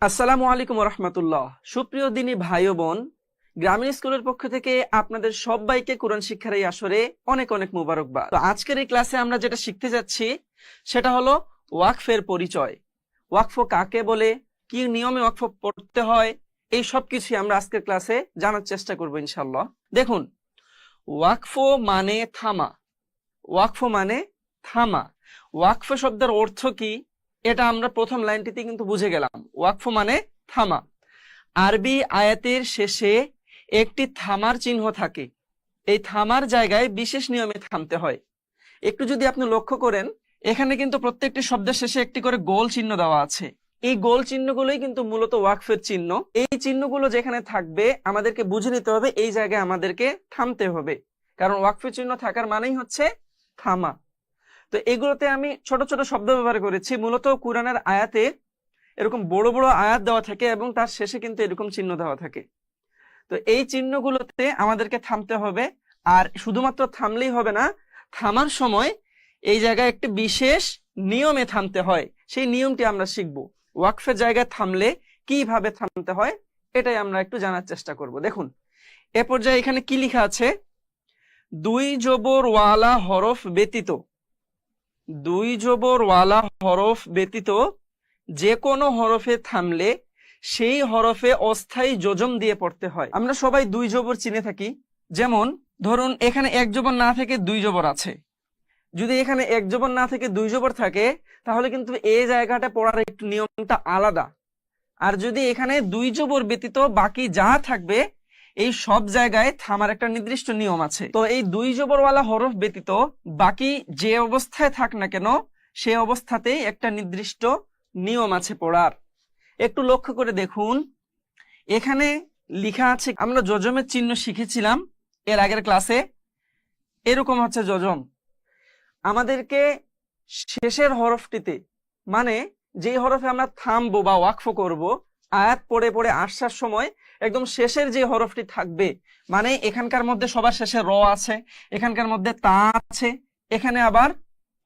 আসসালামু আলাইকুম রহমতুল্লাহ। সুপ্রিয় দিনী ভাই ও বোন, গ্রামীণ স্কুলের পক্ষ থেকে আপনাদের সবাইকে কোরআন শিক্ষার এই আসরে অনেক অনেক মুবারকবাদ। তো আজকের এই ক্লাসে আমরা যেটা শিখতে যাচ্ছি সেটা হলো ওয়াকফের পরিচয়। ওয়াকফ কাকে বলে, কি নিয়মে ওয়াকফ পড়তে হয়, এই সব কিছুই আমরা আজকের ক্লাসে জানার চেষ্টা করবো ইনশাল্লাহ। দেখুন, ওয়াকফ মানে থামা। ওয়াকফ মানে থামা। ওয়াকফ শব্দের অর্থ কি এটা আমরা প্রথম লাইনটিতে কিন্তু বুঝে গেলাম। ওয়াকফ মানে থামা। আরবি আয়াতের শেষে একটি থামার চিহ্ন থাকে। এই থামার জায়গায় বিশেষ নিয়মে থামতে হয়। একটু যদি আপনি লক্ষ্য করেন, এখানে কিন্তু প্রত্যেকটি শব্দের শেষে একটি করে গোল চিহ্ন দেওয়া আছে। এই গোল চিহ্নগুলোই কিন্তু মূলত ওয়াকফের চিহ্ন। এই চিহ্নগুলো যেখানে থাকবে আমাদেরকে বুঝে নিতে হবে এই জায়গায় আমাদেরকে থামতে হবে, কারণ ওয়াকফের চিহ্ন থাকার মানেই হচ্ছে থামা। তো এগুলোতে আমি ছোট ছোট শব্দ ব্যবহার করেছি। মূলত কুরআনের আয়াতে এরকম বড় বড় আয়াত দেওয়া থাকে এবং তার শেষে কিন্তু এরকম চিহ্ন দেওয়া থাকে। তো এই চিহ্নগুলোতে আমাদেরকে থামতে হবে। আর শুধুমাত্র থামলেই হবে না, থামার সময় এই জায়গায় একটি বিশেষ নিয়মে থামতে হয়। সেই নিয়মটি আমরা শিখব। ওয়াকফের জায়গায় থামলে কিভাবে থামতে হয় এটাই আমরা একটু জানার চেষ্টা করব। দেখুন, এ পর্যায়ে এখানে কি লেখা আছে, দুই জবর ওয়ালা হরফ ব্যতীত, দুই জবর ওয়ালা হরফ ব্যতীত যে কোনো হরফে থামলে সেই হরফে অস্থায়ী যোজম দিয়ে পড়তে হয়। আমরা সবাই দুই জবর চিনে থাকি। যেমন ধরুন, এখানে এক জবর না থেকে দুই জবর আছে। যদি এখানে এক জবর না থেকে দুই জবর থাকে তাহলে কিন্তু এই জায়গাটা পড়ার একটু নিয়মটা আলাদা। আর যদি এখানে দুই জবর ব্যতীত বাকি যা থাকবে এই সব জায়গায় থামার একটা নির্দিষ্ট নিয়ম আছে। তো এই দুই জবরওয়ালা হরফ ব্যতীত বাকি যে অবস্থায় থাক না কেন সে অবস্থাতেই একটা নির্দিষ্ট নিয়ম আছে পড়ার। একটু লক্ষ্য করে দেখুন, এখানে লেখা আছে, আমরা যজমের চিহ্ন শিখেছিলাম এর আগের ক্লাসে। এরকম হচ্ছে যজম। আমাদেরকে শেষের হরফটিতে, মানে যেই হরফে আমরা থামবো বা ওয়াকফ করব, আয়াত পড়ে পড়ে আসার সময় একদম শেষের যে হরফটি থাকবে, মানে এখানকার মধ্যে সবার শেষে র আছে, এখানকার মধ্যে তা আছে, এখানে আবার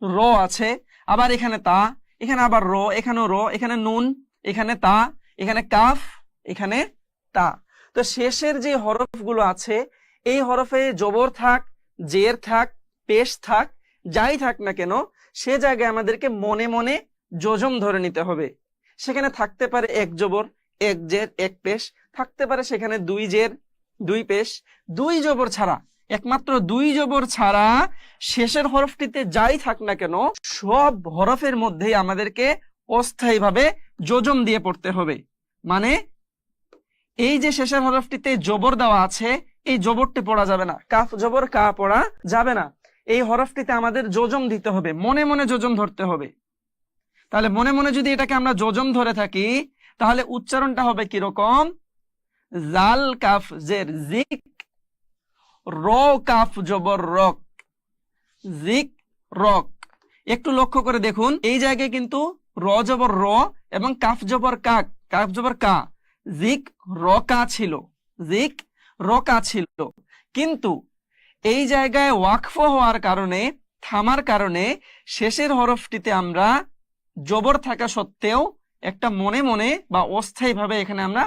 র আছে, আবার এখানে তা, এখানে আবার র, এখানেও র, এখানে নুন, এখানে তা, এখানে কাফ, এখানে তা। তো শেষের যে হরফগুলো আছে এই হরফে জবর থাক, জের থাক, পেশ থাক, যাই থাক না কেন সে জায়গায় আমাদেরকে মনে মনে যোজম ধরে নিতে হবে। সেখানে থাকতে পারে এক জবর, এক জের, এক পেশ, থাকতে পারে সেখানে দুই জের, দুই পেশ। দুই জবর ছাড়া, একমাত্র দুই জবর ছাড়া শেষের হরফটিতে যাই থাক না কেন সব হরফের মধ্যেই আমাদেরকে অস্থায়ীভাবে যোজম দিয়ে পড়তে হবে। মানে এই যে শেষের হরফটিতে জবর দেওয়া আছে এই জবরটি পড়া যাবে না, কাফ জবর কা পড়া যাবে না। এই হরফটিতে আমাদের যোজম দিতে হবে, মনে মনে যোজম ধরতে হবে। তাহলে মনে মনে যদি এটাকে আমরা যোজম ধরে থাকি তাহলে উচ্চারণটা হবে কিরকম, জাল কাফ জের জিক, র কাফ জবর রক, জিক রক। একটু লক্ষ্য করে দেখুন, এই জায়গায় কিন্তু র জবর র এবং কাফ জবর কাক, কাফ জবর কা, জিক রকা ছিল, জিক রকা ছিল। কিন্তু এই জায়গায় ওয়াকফ হওয়ার কারণে, থামার কারণে শেষের হরফটিতে আমরা জবর থাকা সত্ত্বেও একটা মনে মনে বা অস্থায়ীভাবে এখানে আমরা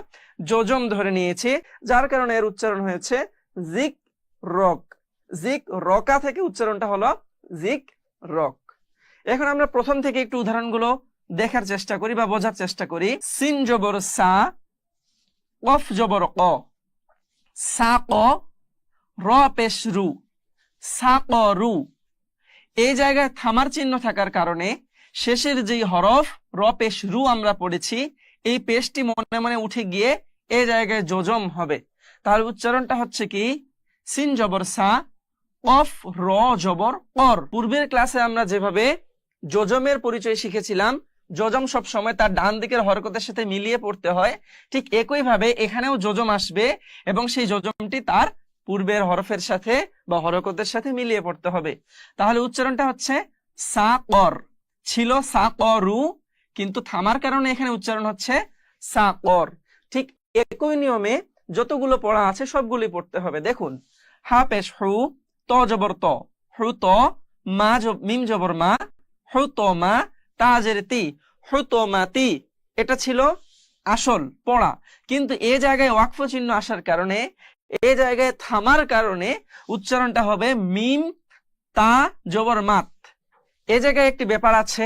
যোজম ধরে নিয়েছি, যার কারণে এর উচ্চারণ হয়েছে জিক রক। জিক রকা থেকে উচ্চারণটা হলো জিক রক। এখন আমরা প্রথম থেকে একটু উদাহরণগুলো দেখার চেষ্টা করি বা বোঝার চেষ্টা করি। সিন জবর সা, কফ জবর ক, সা ক, র পেশ রু, সা ক রু। এই জায়গায় থামার চিহ্ন থাকার কারণে শেষের যেই হরফ র পেশ রু আমরা পড়েছি এই পেশটি মনে মনে উঠে গিয়ে এই জায়গায় যোজম হবে। তাহলে উচ্চারণটা হচ্ছে কি, সিন জবর সা, কফ র জবর কর। পূর্বের ক্লাসে আমরা যেভাবে যোজমের পরিচয় শিখেছিলাম, যোজম সব সময় তার ডান দিকের হরকতের সাথে মিলিয়ে পড়তে হয়, ঠিক একই ভাবে এখানেও যোজম আসবে এবং সেই যোজমটি তার পূর্বের হরফের সাথে বা হরকতের সাথে মিলিয়ে পড়তে হবে। তাহলে উচ্চারণটা হচ্ছে সা কর, ছিল সা করু, কিন্তু থামার কারণে এখানে উচ্চারণ হচ্ছে সা কর। ঠিক একই নিয়মে যতগুলো পড়া আছে সবগুলি পড়তে হবে। দেখুন, হা পেশ হু, ত জবর ত, হু ত, মা মিম জবর মা, হু তো মা, তা জের তি, হু তো মা তি। এটা ছিল আসল পড়া, কিন্তু এই জায়গায় ওয়াকফ চিহ্ন আসার কারণে, এই জায়গায় থামার কারণে উচ্চারণটা হবে মিম তা জবর মাত। এই জায়গায় একটি ব্যাপার আছে,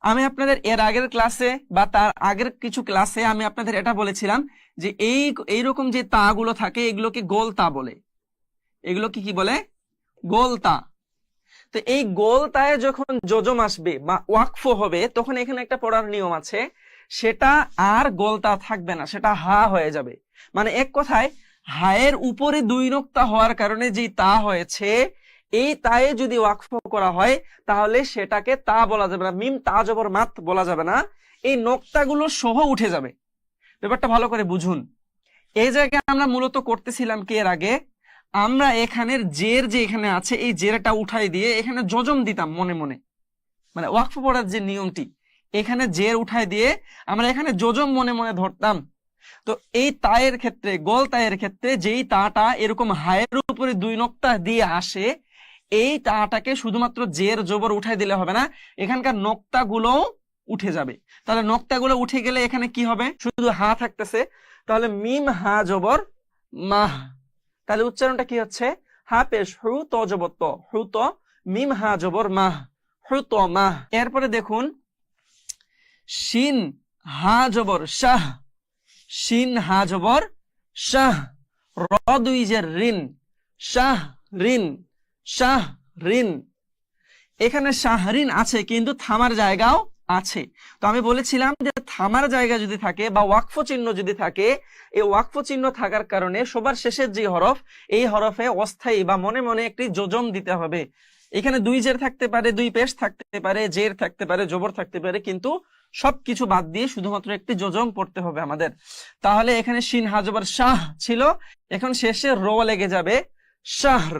আমি আপনাদের এর আগের ক্লাসে বা তার আগের কিছু ক্লাসে আমি আপনাদের এটা বলেছিলাম যে এইরকম যে তা গুলো থাকে এগুলোকে গোল তা বলে। এগুলোকে কি বলে? গোল তা। তো এই গোল তায়ে যখন যোজম আসবে বা ওয়াকফ হবে তখন এখানে একটা পড়ার নিয়ম আছে, সেটা আর গোল তা থাকবে না, সেটা হা হয়ে যাবে। মানে এক কথায় হায়ের উপরে দুই নোক্তা হওয়ার কারণে যে তা হয়েছে, এই তায়ে যদি ওয়াকফ করা হয় তাহলে সেটাকে তা বলা যাবে না, মিম তা জবর মাত বলা যাবে না, এই নোক্তাগুলো সহ উঠে যাবে। ব্যাপারটা ভালো করে বুঝুন। এই জায়গায় আমরা মূলত করতেছিলাম কি, এর আগে আমরা এখানের জের যে এখানে আছে এই জেরটা উঠাই দিয়ে এখানে যজম দিতাম মনে মনে, মানে ওয়াকফ পড়ার যে নিয়মটি, এখানে জের উঠাই দিয়ে আমরা এখানে যজম মনে মনে ধরতাম। তো এই তায়ের ক্ষেত্রে, গোল তায়ের ক্ষেত্রে যেই তাটা এরকম হায়ের উপরে দুই নোক্তা দিয়ে আসে, এই তাটাকে শুধুমাত্র জের জবর উঠাই দিলে হবে না, এখানকার নোক্তা গুলো উঠে যাবে। তাহলে নোক্তা গুলো উঠে গেলে এখানে কি হবে? শুধু হা থাকতেছে। তাহলে মিম হা জবর মাহ, তাহলে উচ্চারণটা কি হচ্ছে? হা পেশ হু ত জবর ত, হু ত, মিম হা জবর মাহ, হু ত মাহ। এরপরে দেখুন শিন হা জবর শাহ, শিন হা জবর শাহ, র দুই জের রিন, শাহ রিন, শাহ রিন। এখানে শাহরিন আছে কিন্তু থামার জায়গাও আছে। তো আমি বলেছিলাম যে থামার জায়গা যদি থাকে বা ওয়াকফ চিহ্ন যদি থাকে, এই ওয়াকফ চিহ্ন থাকার কারণে সবার শেষের যে হরফ, এই হরফে অস্থায়ী বা মনে মনে একটি যোজম দিতে হবে। এখানে দুই জের থাকতে পারে, দুই পেশ থাকতে পারে, জের থাকতে পারে, জবর থাকতে পারে, কিন্তু সবকিছু বাদ দিয়ে শুধুমাত্র একটি যোজম পড়তে হবে আমাদের। তাহলে এখানে শিন হাজবার শাহ ছিল, এখন শেষে র লেগে যাবে, শাহর,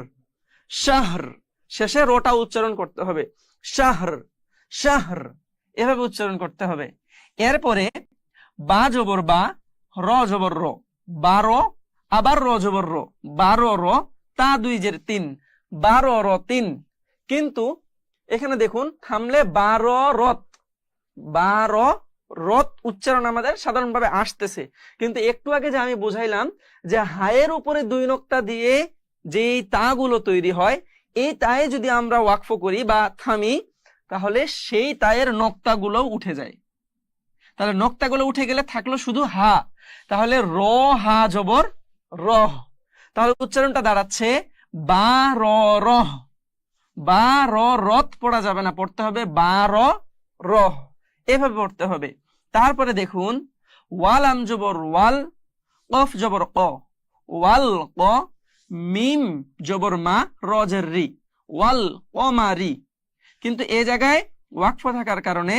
শাহর, শেষে রোটা উচ্চারণ করতে হবে, শাহর, শাহর, এভাবে উচ্চারণ করতে হবে। এরপরে বা জবর বা, র জবর র, বারো, আবার র জবর র, বারো র, তা দুই জের তিন, বারো র তিন। কিন্তু এখানে দেখুন থামলে বারো রত, বারো রত উচ্চারণ আমাদের সাধারণভাবে আসতেছে, কিন্তু একটু আগে যে আমি বুঝাইলাম যে হায়ের উপরে দুই নোক্তা দিয়ে যেই তা গুলো তৈরি হয়, এই তায়ে যদি আমরা ওয়াকফ করি বা থামি তাহলে সেই তায়ের নোক্তা গুলো উঠে যায়। তাহলে নোক্তা গুলো উঠে গেলে থাকলো শুধু হা, তাহলে র হা জবর রহ, তাহলে উচ্চারণটা দাঁড়াচ্ছে বা র রহ, বা র রত পড়া যাবে না, পড়তে হবে বা র রহ, এভাবে পড়তে হবে। তারপরে দেখুন ওয়াল আম জবর ওয়াল, কফ জবর ক, ওয়াল ক, মিম জবর মা, রজের রি, ওয়াল কমারি। কিন্তু এই জায়গায় ওয়াকফ থাকার কারণে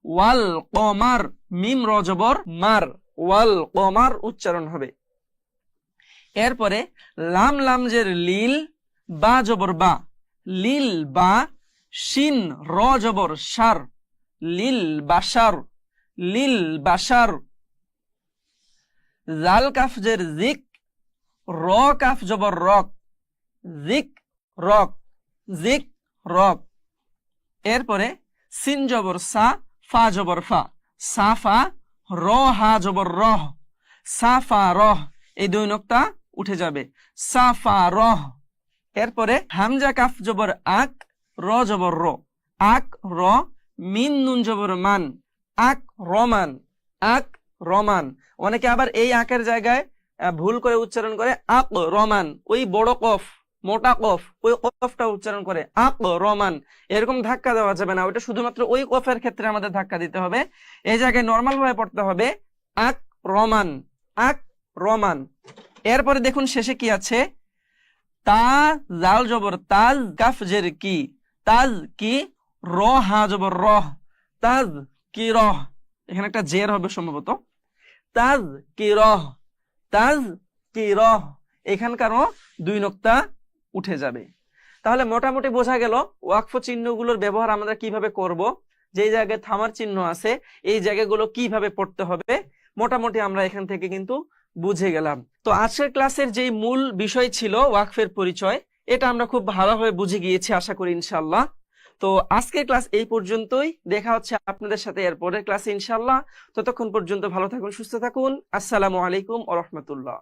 ওয়াল কমার, মিম র জবর মার, ওয়াল কমার উচ্চারণ হবে। এরপরে লাম লামজের লিল, বা জবর বা, লিল বা, শিন র জবর সার, লিল বাসার, লিল বাসার। জাল কাফজের জিক, র কাফ জবর রক, জিক রক, জিক রক। এরপরে সিন জবর সা, ফা জবর ফা, সাফা, র হা জবর রহ, সাফা রহ, এই দুই নোক্তা উঠে যাবে, সাফা রহ। এরপরে হামজা কাফ জবর আক, র জবর র, আক র, মিন নুন জবর মান, আক রমান, আক রমান। অনেকে আবার এই আকের জায়গায় ভুল করে উচ্চারণ করে আক রমান, ওই বড় কফ, মোটা কফ, ওই কফটা উচ্চারণ করে আক রমান। এরকম ধাক্কা দেওয়া যাবে না, ওইটা শুধুমাত্র ওই কফের ক্ষেত্রে আমাদের ধাক্কা দিতে হবে। এই জায়গায় নর্মাল ভাবে পড়তে হবে আক রমান, আক রমান। এরপরে দেখুন শেষে কি আছে, তা জাল জবর তাজ, কাফ জের কি, তাজ কি, র হা জবর রহ, তাজ কি রহ, এখানে একটা জের হবে সম্ভবত, তাজ কি রহ, তাজ কি রহ, এখানকারও দুই নোক্তা উঠে যাবে। তাহলে মোটামুটি বোঝা গেল ওয়াকফ চিহ্নগুলোর ব্যবহার আমরা কিভাবে করব, যে জায়গায় থামার চিহ্ন আছে এই জায়গাগুলো কিভাবে পড়তে হবে, মোটামুটি আমরা এখান থেকে কিন্তু বুঝে গেলাম। তো আজকের ক্লাসের যে মূল বিষয় ছিল ওয়াকফের পরিচয়, এটা আমরা খুব ভালোভাবে বুঝে গিয়েছি আশা করি ইনশাআল্লাহ। তো আজকের ক্লাস এই পর্যন্তই। দেখা হচ্ছে আপনাদের সাথে এর পরের ক্লাসে ইনশাআল্লাহ। ততক্ষণ পর্যন্ত ভালো থাকুন, সুস্থ থাকুন। আসসালামু আলাইকুম ওয়া রাহমাতুল্লাহ।